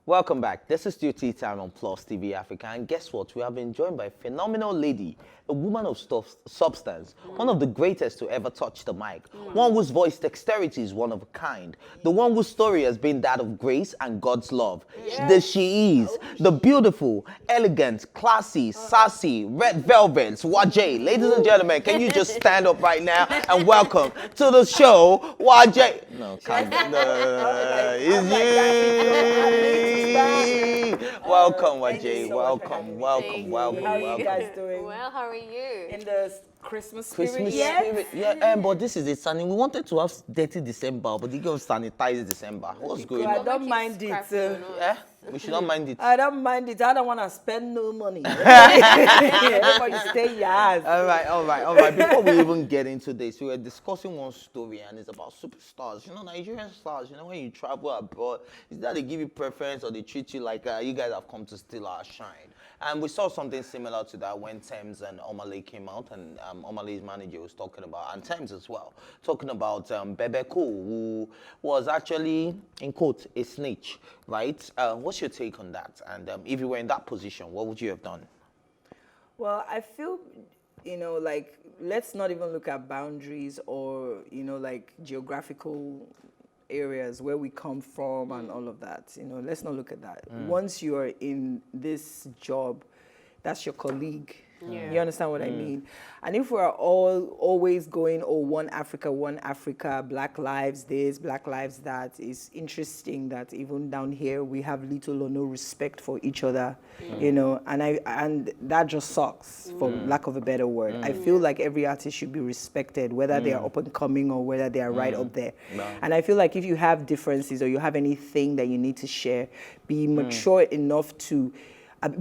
Welcome back. This is still Tea Time on Plus TV Africa, and guess what? We have been joined by a phenomenal lady, a woman of substance, one of the greatest to ever touch the mic, one whose voice dexterity is one of a kind, the one whose story has been that of grace and God's love. She is the beautiful, elegant, classy, sassy, red velvets, Waje. Ladies and gentlemen, can you just stand up right now and welcome to the show, Waje? No, can't. No, it's you. Welcome, Waje. Welcome. How are you guys doing? Well, how are you? In the Christmas spirit? Christmas Yes. spirit. Yeah, but this is it, Sunny. We wanted to have dirty December, but you go sanitize December. What's going I on? don't mind it. Yeah, we should not mind it. I don't mind it. I don't want to spend no money. Everybody stay in your house. All right. Before we even get into this, we were discussing one story, and it's about superstars. You know, Nigerian stars. You know, when you travel abroad, is that they give you preference or they treat you like you guys have come to steal our shine? And we saw something similar to that when Thames and Omale came out, and Omale's manager was talking about, and Thames as well, talking about Bebe Cool, who was actually, in quote, a snitch, right? What's your take on that? And if you were in that position, what would you have done? Well, I feel, like, let's not even look at boundaries or, like geographical areas where we come from and all of that. Let's not look at that. Once you are in this job, that's your colleague. Yeah. You understand what I mean? And if we're always going, one Africa, Black lives this, Black lives that, it's interesting that even down here we have little or no respect for each other, and that just sucks, for lack of a better word. I feel like every artist should be respected, whether they are up and coming or whether they are right up there. And I feel like if you have differences or you have anything that you need to share, be mature enough to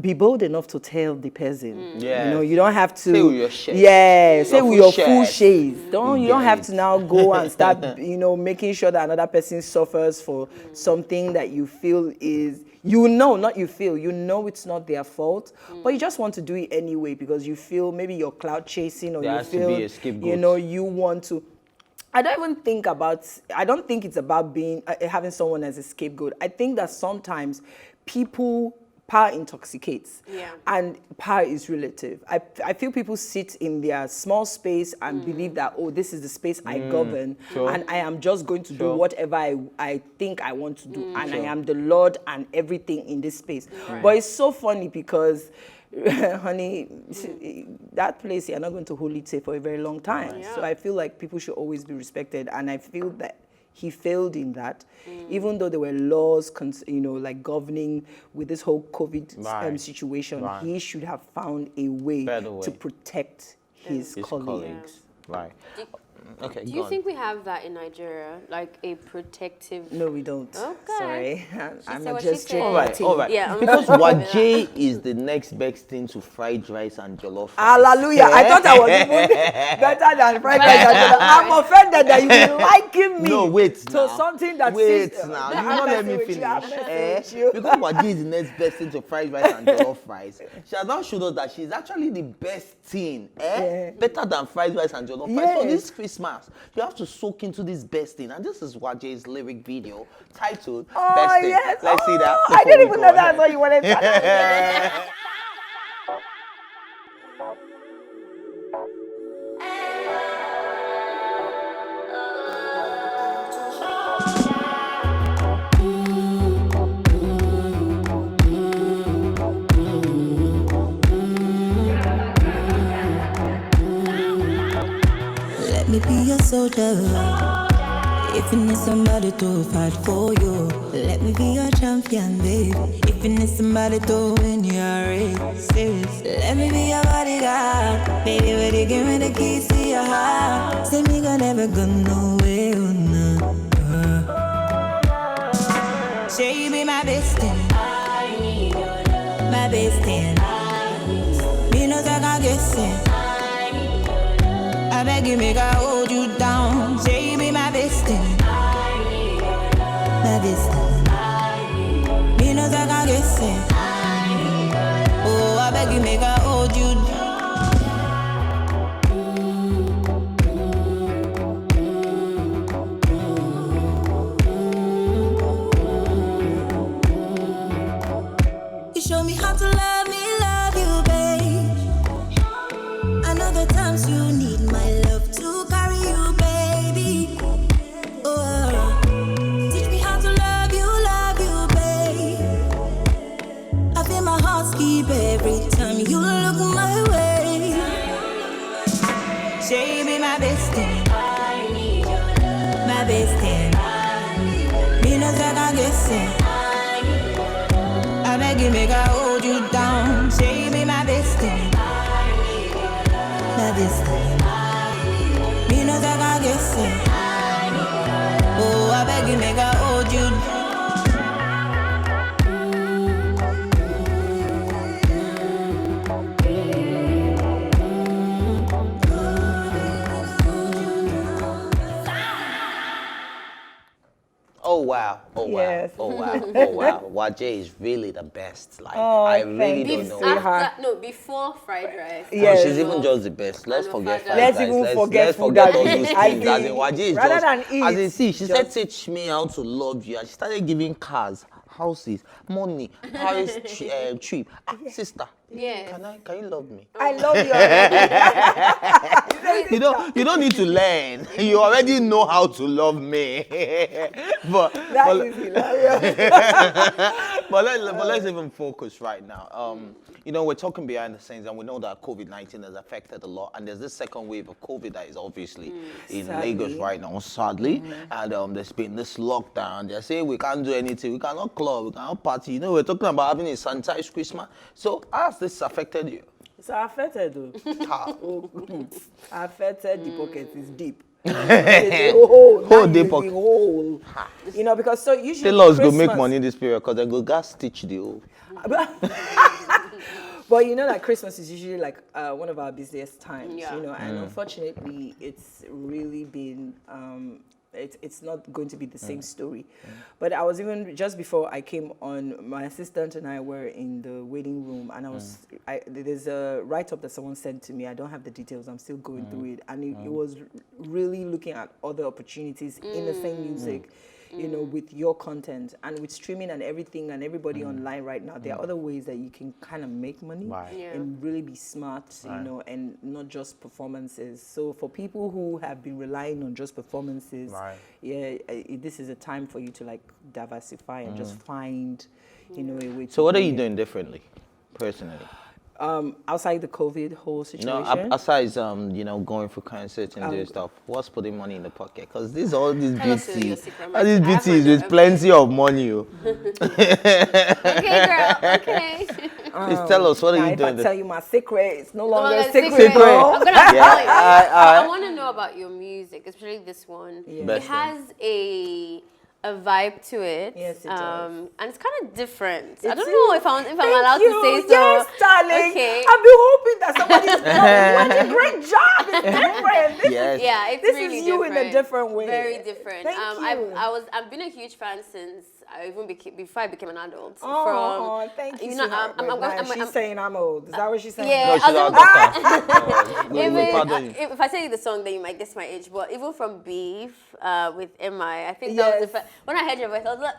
be bold enough to tell the person. You don't have to say with your shades. Say with your full shades. You don't have it. to now go and start making sure that another person suffers for something that you feel is it's not their fault, but you just want to do it anyway because you feel maybe you're cloud chasing or There you has to feel be a scapegoat. you want to. I don't think it's about being having someone as a scapegoat. I think that sometimes power intoxicates, and power is relative. I feel people sit in their small space and believe that, this is the space I govern, and I am just going to do whatever I think I want to do, and I am the Lord and everything in this space. But it's so funny because, honey, that place you're not going to hold it safe for a very long time. So I feel like people should always be respected, and I feel that he failed in that, even though there were laws, like governing with this whole COVID situation. He should have found a way to protect his colleagues. Right. Okay. Do you think we have that in Nigeria, like a protective? No, we don't. Okay. Sorry, I'm said what just she said. All right. Yeah, Because Waje is the next best thing to fried rice and jollof rice. Hallelujah! I thought I was even better than fried rice and jollof. I'm offended that you be liking me. No, wait So now. something that Wait says, now. I'm You not let messing me with finish. you, I'm messing with you. Because Waje is the next best thing to fried rice and jollof rice. She has now showed us that she's actually the best thing. Better than fried rice and jollof rice. So this Christmas, you have to soak into this best thing. And this is Waje's lyric video titled Best Thing. Yes. Let's see that. I before didn't we even go know that's ahead. what you wanted to Let me be your soldier. If you need somebody to fight for you, let me be your champion, babe. If you need somebody to win your races, let me be your bodyguard. Baby, when you give me the keys to your heart, say me gonna never go nowhere, oh no. Say you be my best thing, my best thing. Me no take a guessing. I beg you, make I hold you down. Say you be my best thing, my best thing. Me no take a guessing. Oh, I beg you, make I hold you down. my best thing. My best thing. Me no second guessing. I beg you, make I hold you down. Say you be my best thing. My best thing. Me no second guessing. Oh, I beg you, make I hold you down. Oh wow! Oh wow! Yes. Oh wow! Oh wow! Waje is really the best. Like Oh, I really thank don't you, know. sweetheart. Before fried rice. No, Yes. she's even just the best. Let's I know forget fried fried Let's rice. even forget let's food forget that all we- those I things. As in, think, Waje is rather just. than As in, eat, see, she said, just- "Teach me how to love you." And she started giving cars, houses, money, Paris trip. Sister, Yes. can you love me? I love you already. You don't need to learn. You already know how to love me. but That but, is hilarious. but let's even focus right now. You know, we're talking behind the scenes, and we know that COVID-19 has affected a lot. And there's this second wave of COVID that is obviously in Sadly. Lagos right now, sadly. And there's been this lockdown. They say we can't do anything. We cannot club. We cannot party. You know, we're talking about having a sanitized Christmas. So, how has this affected you? It's affected though. How? Affected the pocket is deep. It's a hole. Hole Now dey is pocket. the hole. You know, because so usually Tailors go make Christmas- money this period because they go gas stitch the hole. But you know that Christmas is usually like one of our busiest times, Yeah. you know, and unfortunately it's really been, it's not going to be the same story. But I was even, just before I came on, my assistant and I were in the waiting room and there's a write-up that someone sent to me. I don't have the details, I'm still going through it. And it was really looking at other opportunities in the same music. You know, with your content and with streaming and everything and everybody online right now, there are other ways that you can kind of make money Right. Yeah. and really be smart, you know, and not just performances. So for people who have been relying on just performances, Right. this is a time for you to like diversify and just find, you know, a way to. So, what are bring you in. doing differently, personally? Outside the COVID whole No, situation? aside you know, going for concerts and doing stuff, what's putting money in the pocket? Because all this Tell us your beauty, secret. all this I beauty is haven't with done plenty of money. Oh. Okay, girl. Okay. Please tell us, what are Now, you if I doing? tell you my secret, it's no Well, longer a that's secret. secret. no? I'm gonna tell you. I- I want to know about your music, especially this one. Yeah. It Best has a vibe to it. Yes, it does. And it's kind of different. I It don't is. know if I'm Thank allowed you. to say so. Yes, darling. Okay. I've been hoping that somebody's doing a great job. It's different. This Yes. is, Yeah, it's this really is you different. in a different way. Very different. Thank you. I've been a huge fan since I even before I became an adult. Oh, thank you, you know, sweetheart. She's saying I'm old. Is that what she's saying? Yeah. No, I she's don't- out we Even, pardon you. if I tell you the song, then you might guess my age. But even from Beef with MI, I think that was the Yes. first. When I heard your voice, I was like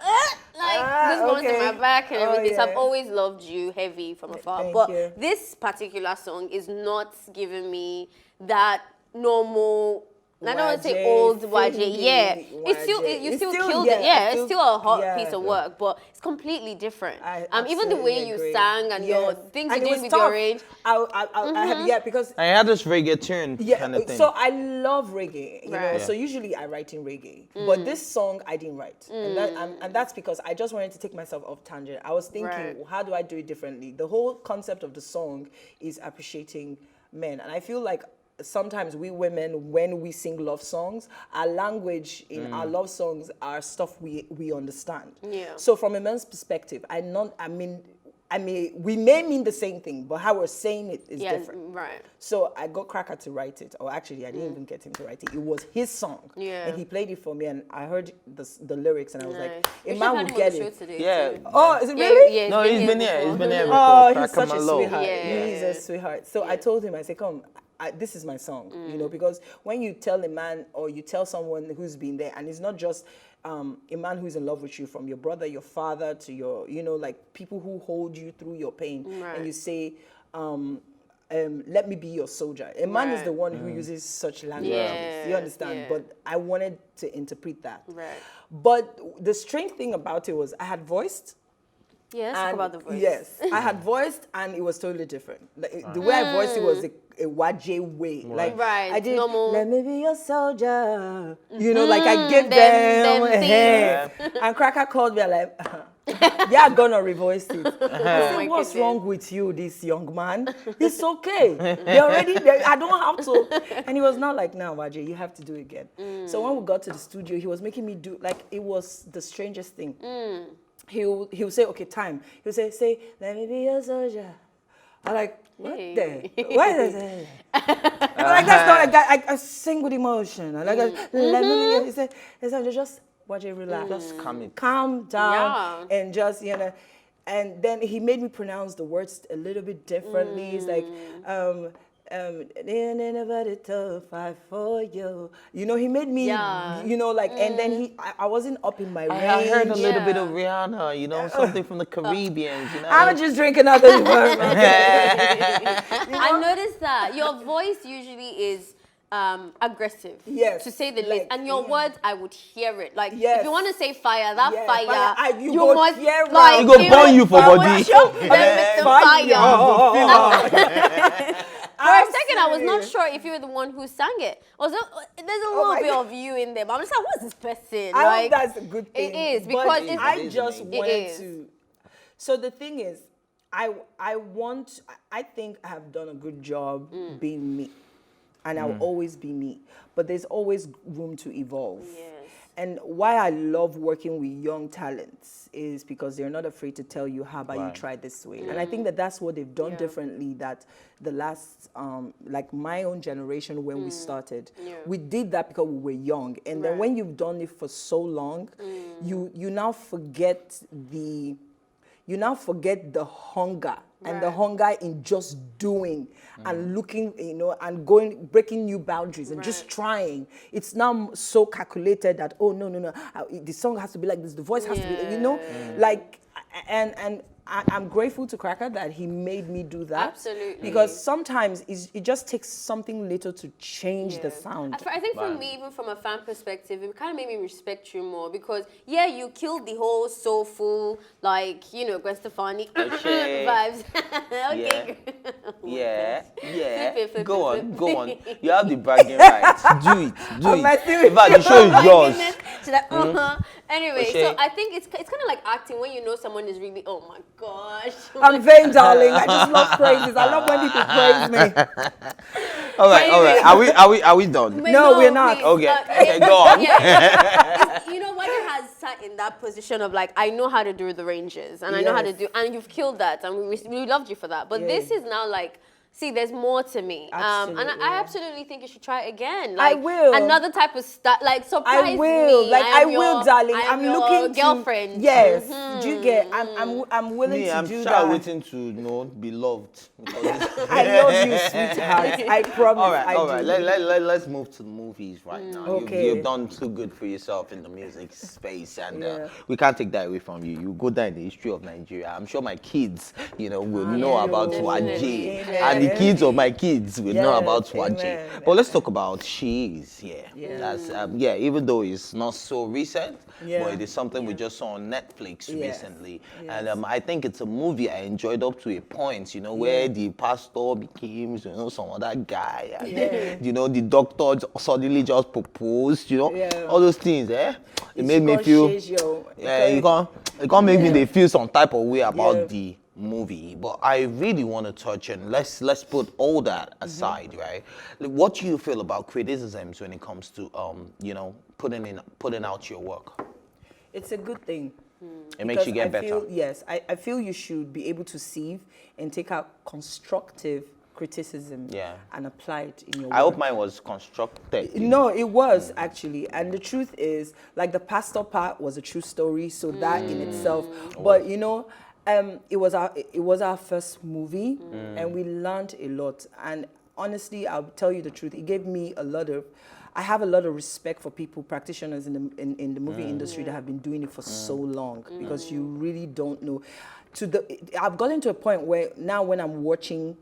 goosebumps in my okay. back and Oh, everything. So I've yeah. always loved you heavy from afar. Thank But you. this particular song is not giving me that normal. I don't want to say Waje, old Waje. Fendi Yeah, it's still Waje. you It's still still- killed yeah, it. Yeah, it's it's still- still a hot yeah. piece of work, but it's completely different. I Even the way absolutely you agree. sang and your Yes. things And you it did was with tough. your range. I have, yeah, because I had this reggae tune kind of thing. so I love reggae, you know. Right. So usually I write in reggae, but this song I didn't write, and that's because I just wanted to take myself off tangent. I was thinking, Right. how do I do it differently? The whole concept of the song is appreciating men, and I feel like sometimes we women, when we sing love songs, our language in our love songs are stuff we understand. Yeah. So from a man's perspective, we may mean the same thing, but how we're saying it is Yeah, different. right. So I got Cracker to write it, or actually I didn't even get him to write it. It was his song, Yeah. and he played it for me, and I heard the lyrics, and I was Nice. like, We a should man have will had him on get the show it. today, Yeah. too. Oh, is it Yeah, really? yeah, No, he's been here. before. He's been here Oh, before. he's Crack such a him along. sweetheart. Yeah. He's a sweetheart. So I told him, I said, come, this is my song, you know, because when you tell a man or you tell someone who's been there, and it's not just a man who's in love with you, from your brother, your father, to your, you know, like people who hold you through your pain, Right. and you say, let me be your soldier. A man is Right. the one who uses such language. Yeah, You understand? yeah. But I wanted to interpret that. Right. But the strange thing about it was I had voiced. Yeah, let's talk And about the voice. Yes, I had voiced, and it was totally different. The way I voiced it was a Waje way. Like Right, I did normal. let me be your soldier. You know, like I give them them a hand. And Cracker called me like yeah, gonna revoice it. I said, what's wrong with you, this young man? It's okay. I don't have to. And he was not like, no, Waje, you have to do it again. So when we got to the studio, he was making me do, like, it was the strangest thing. He'll say, okay, time. He'll say, let me be your soldier. I'm like, what the? What is it? Like, that's not, I sing with emotion. I like, let me, he said, just watch it, relax. Just calm down, and just, you know. And then he made me pronounce the words a little bit differently. It's like, nobody to fight for you. You know, he made me, you know, like, and then I wasn't up in my range. I heard a little bit of Rihanna, you know, something from the Caribbean, you know. I'm just drinking other word. I noticed that your voice usually is aggressive, yes, to say the like, least, and your words, I would hear it. Like, yes, if you want to say fire, that fire, you must hear like, you go burn you for body. Show them with the fire. For a second, I was not serious. sure if you were the one who sang it. Also, there's a little bit of you in there, but I'm just like, what's this person? I like, hope that's a good thing. It is, but because it's, I just wanted is. to. So the thing is, I think I have done a good job being me, and I'll always be me. But there's always room to evolve. Yes. And why I love working with young talents is because they're not afraid to tell you, how about you try this way? And I think that that's what they've done differently, that the last, like my own generation when we started, we did that because we were young. And then when you've done it for so long, you now forget the hunger and the hunger in just doing and looking, you know, and breaking new boundaries and just trying. It's now so calculated that, oh, no, the song has to be like this, the voice has to be, you know, like, and I'm grateful to Cracker that he made me do that. Absolutely. Because sometimes it just takes something little to change the sound. I think for me, even from a fan perspective, it kind of made me respect you more because, you killed the whole soulful, like, you know, Gwen Stefani vibes. Okay. Yeah. Go on. You have the bragging rights. Do it. In fact, the show is yours. She's like, Anyway, so I think it's kind of like acting when you know someone is really, oh my gosh. I'm vain, darling. I just love praises. I love when people praise me. All right. Are we done? No, we're not. Okay, go on. You know, Waje has sat in that position of like, I know how to do the ranges, and I know how to do, and you've killed that, and we loved you for that. But this is now like, see, there's more to me. And I absolutely think you should try it again. Like, I will. Another type of stuff, like, surprise me. I will. Like, I will, darling. I'm looking to girlfriend. Yes. Do you get? I'm willing to do that. I'm waiting to, you know, be loved. I love you, sweetheart. I promise. All right. Let's move to the movies right now. Okay. You've done too good for yourself in the music space, and we can't take that away from you. You go down in the history of Nigeria. I'm sure my kids, you know, will know about Waje, and the kids of my kids will know about Waje. But let's talk about She Is. That's even though it's not so recent, but it is something we just saw on Netflix recently, and I think it's a movie I enjoyed up to a point, you know, where the pastor became, you know, some other guy, and you know, the doctor suddenly just proposed, you know, all those things. It made me feel, it can't make me feel some type of way about the movie. But I really want to touch, and let's put all that aside, right? Like, what do you feel about criticisms when it comes to you know, putting out your work? It's a good thing. It makes you get better. I feel you should be able to sieve and take out constructive criticism and apply it in your work. I hope mine was constructed. No, it was actually. And the truth is, like, the pastor part was a true story, so that in itself. But you know, it was our first movie, and we learned a lot. And honestly, I'll tell you the truth, it gave me I have a lot of respect for practitioners in the movie industry that have been doing it for so long, because you really don't know. I've gotten to a point where now when I'm watching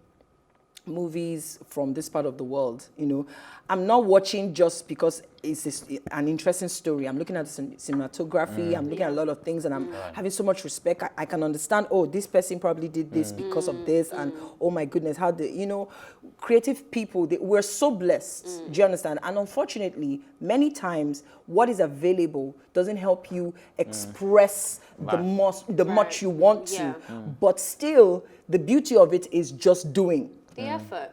movies from this part of the world, you know, I'm not watching just because it's an interesting story. I'm looking at the cinematography, I'm looking at a lot of things, and I'm having so much respect. I can understand, oh, this person probably did this because of this, and oh my goodness, how the, you know, creative people, we're so blessed, do you understand? And unfortunately, many times, what is available doesn't help you express the much you want to, but still, the beauty of it is just doing. The effort.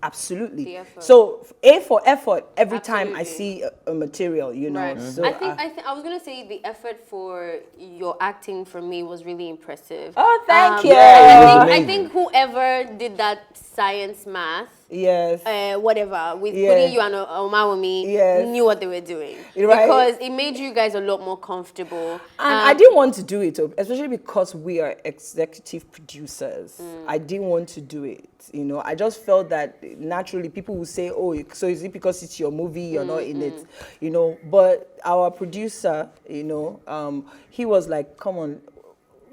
Absolutely. The effort. So A for effort every time I see a material, you know. Right. So I was gonna say the effort for your acting for me was really impressive. Oh, thank you. Yeah, I think whoever did that science math, yes. whatever, with putting you and Omawumi, knew what they were doing. Right. Because it made you guys a lot more comfortable. And I didn't want to do it, especially because we are executive producers. I didn't want to do it. You know, I just felt that naturally people would say, oh, so is it because it's your movie, you're not in it, you know? But our producer, you know, he was like, come on,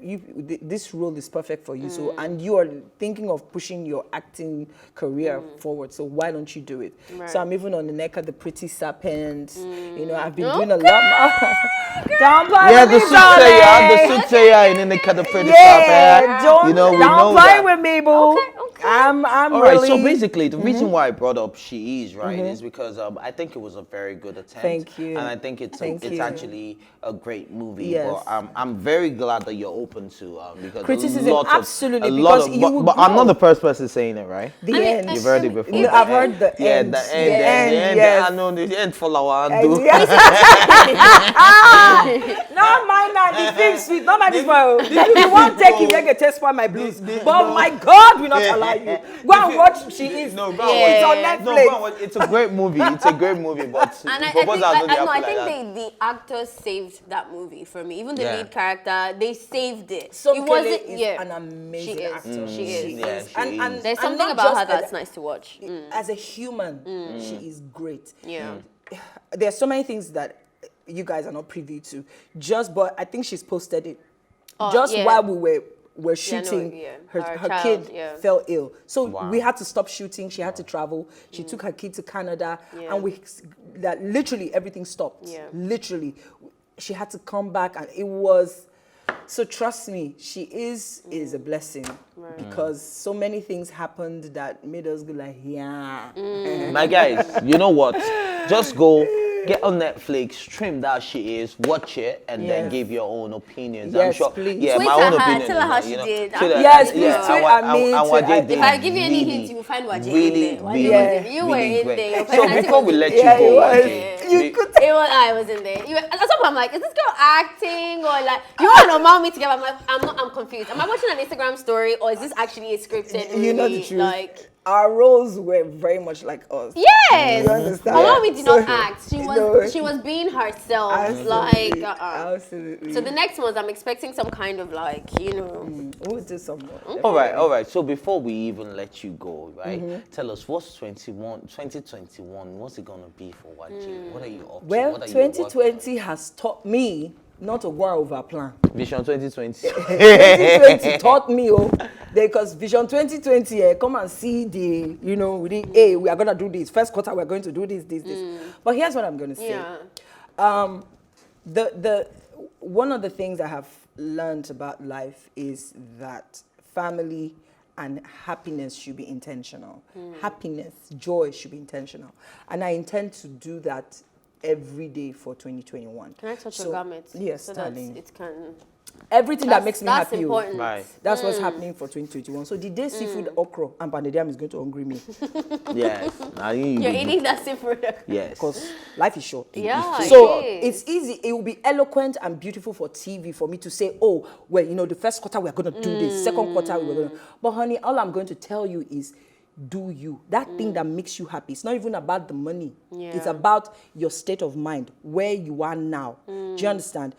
this role is perfect for you. So, and you are thinking of pushing your acting career forward. So why don't you do it? Right. So I'm even on the neck of the Pretty Serpent. You know, I've been doing a lot more. Don't play with me, the soothsayer in the neck of the Pretty Serpent. Don't, You know, we don't know play that. with me, boo. I'm All really. right, so basically, the reason why I brought up She Is, right, is because I think it was a very good attempt. Thank you. And I think it's actually a great movie. Yes. But I'm very glad that you're open to because Criticism, a lot absolutely, of, a lot because of, you but, will but I'm grow. not the first person saying it, right? The end. You've heard it before. No, I've heard the end. Yeah, the end. The end, The yes. I know the end for our do. Yes. Not mine now, the film sweet, not my this one. You won't take it, make a test for my blues. But my God will not allow you. Go and watch She Is. No, go It's on and watch. Netflix. No, go and watch. It's a great movie. It's a great movie, but And I proposals don't happen I like think that. the actors saved that movie for me. Even the Yeah. lead character, they saved it. Some it wasn't, is an amazing she is. actor. She is. Yeah, she And, is. and, There's and something not about just her that's nice to watch. As a human, she is great. Yeah. There are so many things that you guys are not privy to. But I think she's posted it. yeah. While we were Yeah, no, shooting, yeah. her child, kid fell ill. So Wow. we had to stop shooting. She had to travel. She took her kid to Canada. And that literally everything stopped. Yeah. Literally. She had to come back, and it was... So trust me, She is a blessing because so many things happened that made us go like, yeah. My guys, you know what? Just go, get on Netflix, stream that She Is, watch it, and then give your own opinions. I'm Yes, sure. please. Yeah, Tweet my own her, opinion. tell her how is, she you know, did. tell her- Yes, please yeah, tweet and me and too. Waje did If I give you any really, hint, you will find Waje really, in there. Waje really, was in there. You were really in great. there. Your So personality before was we in let there. you Yeah, go, it was. Waje, You we- could I was in there. At some point, I'm like, is this girl acting or like you want to allow me together? I'm like, I'm confused. Am I watching an Instagram story or is this actually a scripted movie? You know the truth. Like, our roles were very much like us. yes. You understand? Omawumi did not So- act. No. She was being herself. Absolutely. Like, Absolutely. So the next ones, I'm expecting some kind of like, We'll do some more. All right. So before we even let you go, right, tell us what's 2021, what's it going to be for Waje? What are you up to? Well, What are you working 2020 has taught me not to go over plan. on? Vision 2020. 2020 taught me, because Vision 2020, come and see the, we did, hey, we are going to do this. First quarter, we're going to do this. But here's what I'm going to say. yeah. One of the things I have learned about life is that family and happiness should be intentional. Happiness, joy should be intentional. And I intend to do that every day for 2021. Can I touch your garment? Yes, so that darling. it can. Everything that makes me That's happy. important. Right. That's what's happening for 2021. So the day seafood okra and pandediam is going to hungry me. Yes. You're eating that seafood. Yes. Because life is short. Yeah. So it is. it's easy. It will be eloquent and beautiful for TV for me to say, oh, well, the first quarter we're going to do this. Second quarter we're going to. But honey, all I'm going to tell you is, do you. That thing that makes you happy. It's not even about the money. Yeah. It's about your state of mind, where you are now. Do you understand?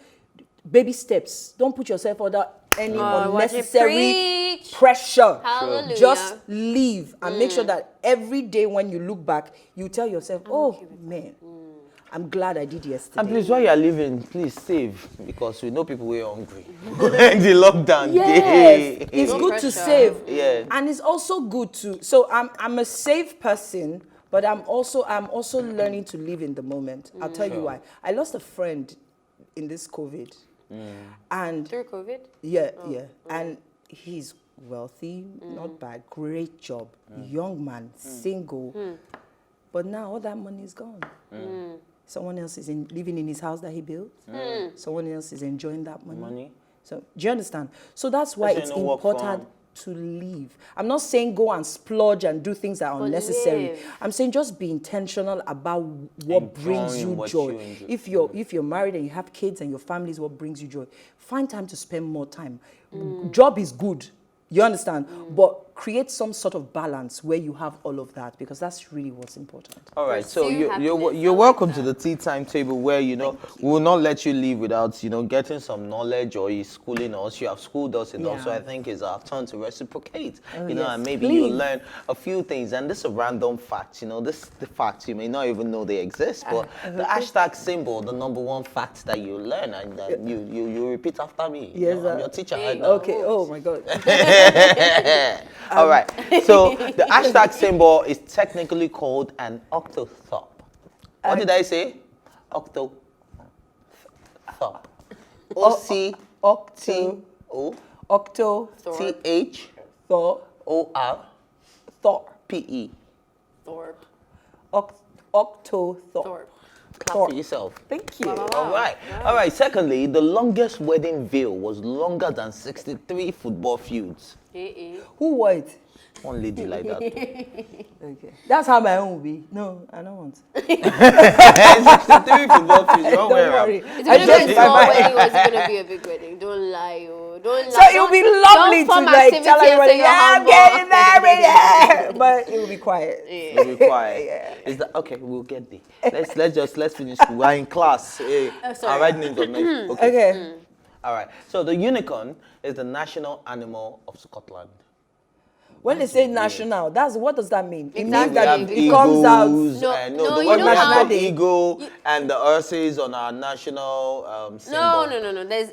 Baby steps. Don't put yourself under any unnecessary pressure. Hallelujah. Just live and make sure that every day when you look back, you tell yourself, oh, man, I'm glad I did yesterday. And please, while you are leaving, please save, because we know people were hungry. The lockdown. Yes, it's No good pressure. to save. Yeah. And it's also good to. So I'm a safe person, but I'm also learning to live in the moment. I'll tell you why. I lost a friend in this COVID, and Through COVID? yeah, and he's wealthy, not bad, great job, young man, single, but now all that money is gone. Someone else is living in his house that he built. Someone else is enjoying that money. So do you understand? So that's why it's important to live. I'm not saying go and splurge and do things that are unnecessary. live. I'm saying just be intentional about what brings Enjoying you what joy. you enjoy. If you're married and you have kids and your family is what brings you joy, find time to spend more time. Job is good. You understand? But create some sort of balance where you have all of that, because that's really what's important. All right, so Pursue you're happiness. welcome to the tea time table, where we will not let you leave without getting some knowledge, or you schooling us. You have schooled us enough, so Yeah. I think it's our turn to reciprocate. yes, And maybe please. you'll learn a few things. And this is a random fact. The facts you may not even know they exist, but the hashtag symbol, the number one fact that you learn, and you repeat after me. Yes, I'm your teacher right now. Okay. Oh my God. All right. So the hashtag symbol is technically called an octothorpe. What did I say? Octothorpe. O-C-T-O-T-H-O-R-P-E. Thorpe. Octothorpe. Thorpe. Clap for yourself. Thank you. All right. All right. Secondly, the longest wedding veil was longer than 63 football fields. Who wore it? One lady like that. Okay. That's how my own will be. No, I don't want. 63 football fields. Don't Don't worry. Is it going to be a small wedding or is it going to be a big wedding? Don't lie, oh. Don't So lie. it will be Don't- lovely don't to form like activity tell and everybody, say you're yeah, I'm humble. getting married, yeah. But it will be quiet. It'll be quiet. Is that okay? We'll get there. Let's finish school. We're in class. Hey, sorry. our right names are nice. Okay. All right. So the unicorn is the national animal of Scotland. When they say national, what does that mean? It means Exactly. We that have it comes out. eagles. No, And no, the you one don't we have have- the eagle and the Urses on our national symbol. No. There's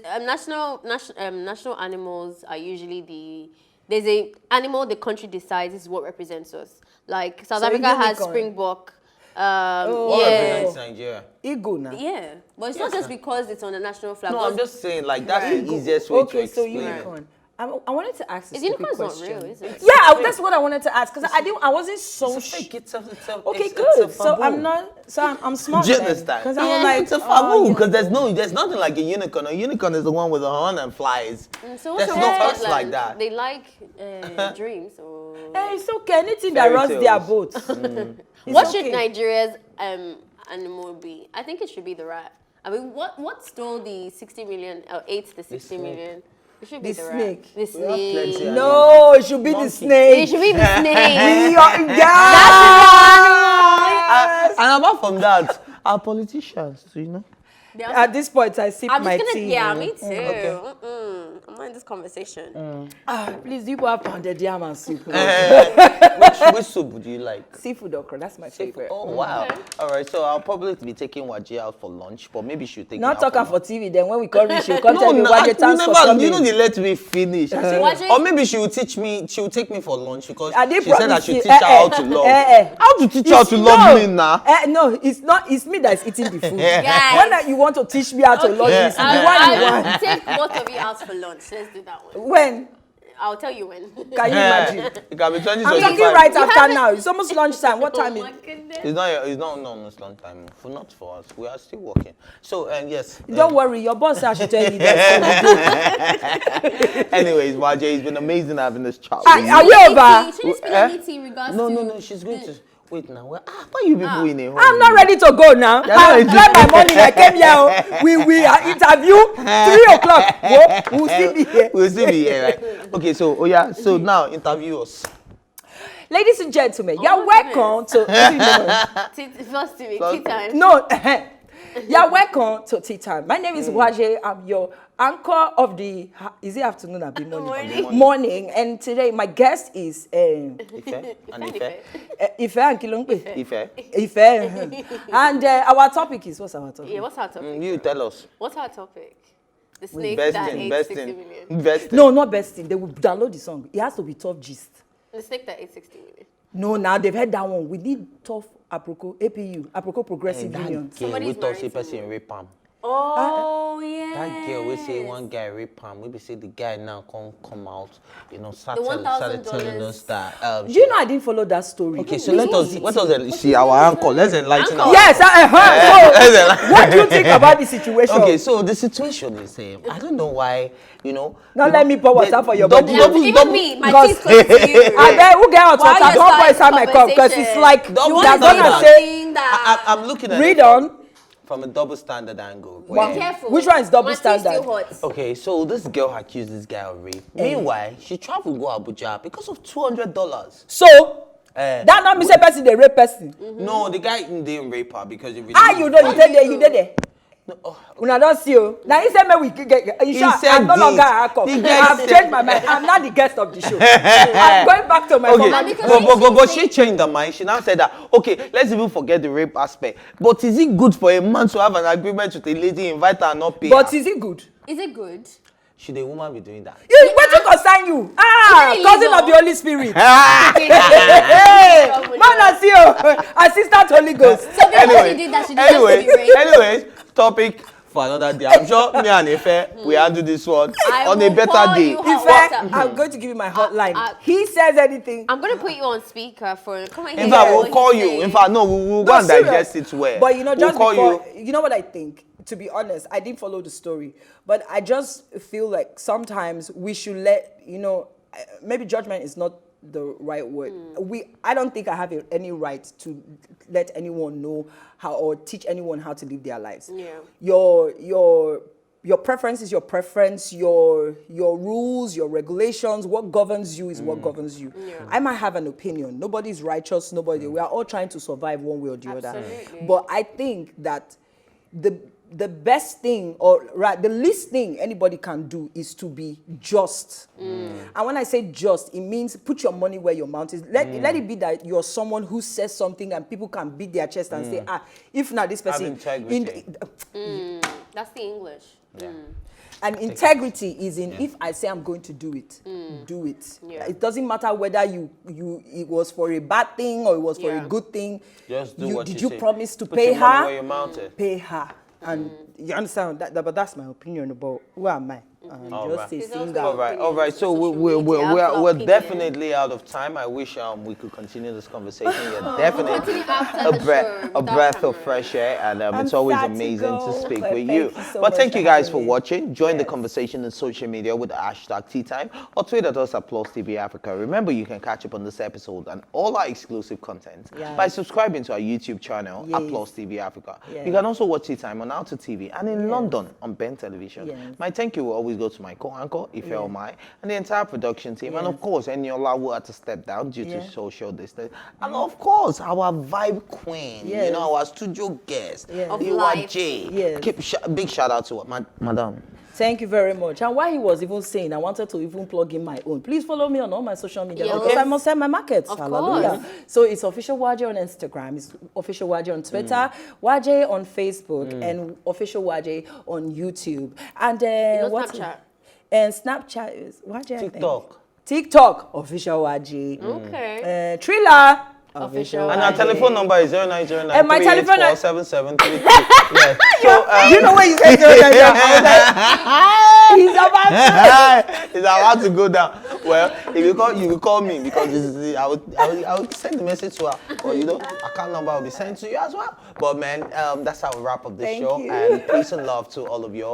national animals are usually there's a animal the country decides is what represents us. Like South So Africa has unicorn. Springbok. What Yeah. represents Nigeria? Eagle now. Yeah. But it's not just because it's on the national flag. No, But I'm just saying, like, that's Right. the easiest way to Okay, so explain. unicorn. I wanted to ask a Is stupid unicorn's not question. real, is it? Yeah, that's what I wanted to ask, because I wasn't so It's a fake. It's a Okay, it's good. a So I'm faboo. not. So I'm smart. Do you understand? Because I was like, it's a faboo, because there's nothing like a unicorn. A unicorn is the one with a horn and flies. So There's what's no wrong with us like Scotland? that. They like dreams or Hey, it's okay. Anything that Fairy runs their tales. boats. what It's should okay. Nigeria's animal be? I think it should be the rat. I mean, what stole the 60 million or ate the 60 million? It should be The the snake. rat. The plenty snake. of- No, it should be the It snake. should be the snake. We are, yes. And apart from that, our politicians, At this point, I sip I'm my just tea. gonna, yeah, me too. I'm not in this conversation. Please, do you have pounded yam and soup? which soup do you like? Seafood okra, that's my favorite. Oh wow! All right, so I'll probably be taking Waje out for lunch, but maybe she'll take. Not me out talking for lunch. TV, then when we come in, she'll come No, tell me why you thanks for never. coming. You know, they let me finish. I said, Waje- or maybe she will teach me. She will take me for lunch because I did she said I promise should you- teach her how to love. How to teach her It's- to love me now? No, it's not. It's me that's eating the food. Guys. When you want to teach me how to love Yeah. this, the one you want. I'll take both of you out for lunch. Let's do that one. When? I'll tell you when. Can you imagine? It can be 20, I'm talking 25. right after now. It's almost lunchtime. What Oh time my is goodness. It's not almost long time. Not for us. We are still working. So yes. Don't worry, your boss I should tell you that. Anyways, Waje, it's been amazing having this chat. Ah, with you. are we over? Should we spill anything in regards No, to... no. She's going to wait now. Why you people in a hurry? I'm not ready to go now. I spent my money. I came here. We interview 3 o'clock. We'll still be here. We'll still be here, right? Okay, so so now interview us. Ladies and gentlemen, you're my welcome to. First to me, tea time. No, You're welcome to Tea Time. My name is Waje. I'm your anchor of the, is it afternoon or be morning? Morning. And today my guest is Ife and Ife. Ife and Kilongbe. Ife. And our topic is, what's our topic? Yeah, what's our topic? You tell us. What's our topic? The snake that ate 60 million. Best No, not besting. They will download the song. It has to be tough gist. The snake that ate 60 million. No, now they've heard that one. We need tough APROCO, APU, Progressive Union. Somebody's we thought say married person rape am. Oh, yeah. That girl we say one guy rape am. We be say the guy now come out. You know, started $1,000 telling us that. Do you know I didn't follow that story? Okay, so let us see our anchor. Let's enlighten us. Yes, so what do you think about the situation? Okay, so the situation is, I don't know why, you know. Now let me pour water for your double- body. Even me, my teeth close to you. I bet who get hot Why water? you Don't pour starting inside my cup because it's like Double You they're want to standard. gonna say say something that... I'm looking at read it on. from a double standard angle. Be where- careful. Which one is double My teeth standard? still hot. Okay, so this girl accused this guy of rape. Meanwhile, she traveled go Abuja because of $200. So that not me say person they rape person. No, the guy didn't rape her because he really. You know you did there. Una don't see you. Now he said me we get. I'm no longer a cop. I've changed my mind. I'm not the guest of the show. I'm going back to my former. But she changed her mind. She now said that, okay, let's even forget the rape aspect. But is it good for a man to have an agreement with a lady, invite her and not pay But her? is it good? Is it good? Should a woman be doing that? What to concern you? Is it Cousin illegal? of the Holy Spirit. Hey, man, I see you. Assistant Holy Ghost. So because she did that, she deserves to be raped. anyways, topic for another day. I'm sure me and Ife, we handle this one I on a will better pour day. you In hot fact, water. I'm going to give you my hotline. He says anything. I'm going to put you on speaker for... Come and hear In fact, what we'll call he's you. saying. In fact, no, we'll go No, and serious. digest it well. But you know, just we'll call before, you know what I think? To be honest, I didn't follow the story, but I just feel like sometimes we should let, you know, maybe judgment is not the right word. I don't think I have any right to let anyone know how or teach anyone how to live their lives. Yeah. Your preference is your preference. Your rules, your regulations, what governs you is what governs you. Yeah. I might have an opinion. Nobody's righteous. Nobody. We are all trying to survive one way or the other. Absolutely. But I think that the best thing, or right, the least thing anybody can do is to be just. And when I say just, it means put your money where your mouth is. Let it be that you're someone who says something and people can beat their chest and say, if not this person. integrity. That's the English. Yeah. And integrity is in if I say I'm going to do it, do it. Yeah. It doesn't matter whether it was for a bad thing or it was for a good thing. Just do what did you you say. promise to Put pay your money where her? your mouth is. Pay her. And you understand that, but that's my opinion about who am I? All Just right. a It's also singer. All right. So Social we're media, definitely out of time. I wish we could continue this conversation. You're definitely a breath of fresh air, and it's always sad to amazing to go, speak but with thank you. you so But much thank for you guys having for me. watching. Join the conversation on social media with the hashtag Tea Time or tweet at us at Plus TV Africa. Remember, you can catch up on this episode and all our exclusive content by subscribing to our YouTube channel at Plus TV Africa. Yes. You can also watch Tea Time on Alto TV and in London on Ben Television. Yes. My thank you will always go to my co-anchor, Ife Omai, and the entire production team. And of course, Eniola will have to step down due to social distance. And of course, our vibe queen, you know, our studio guest, Of life. Waje. Yes. Big shout out to Madam. Thank you very much. And while he was even saying, I wanted to even plug in my own. Please follow me on all my social media Yes. because I must sell my markets. Of Hallelujah. course. So it's official Waje on Instagram, it's official Waje on Twitter, Waje on Facebook, and official Waje on YouTube. And Snapchat? And Snapchat is Waje. TikTok. Official Waje. Okay. Thriller. Official And our Waje. telephone number is 0909 And my telephone 384 Yeah. So, You know when you say he's about it's about to go down. Well, if you will call me because I would send the message to her, or account number will be sent to you as well. But man, that's how we wrap up the Thank show. you. And peace and love to all of you.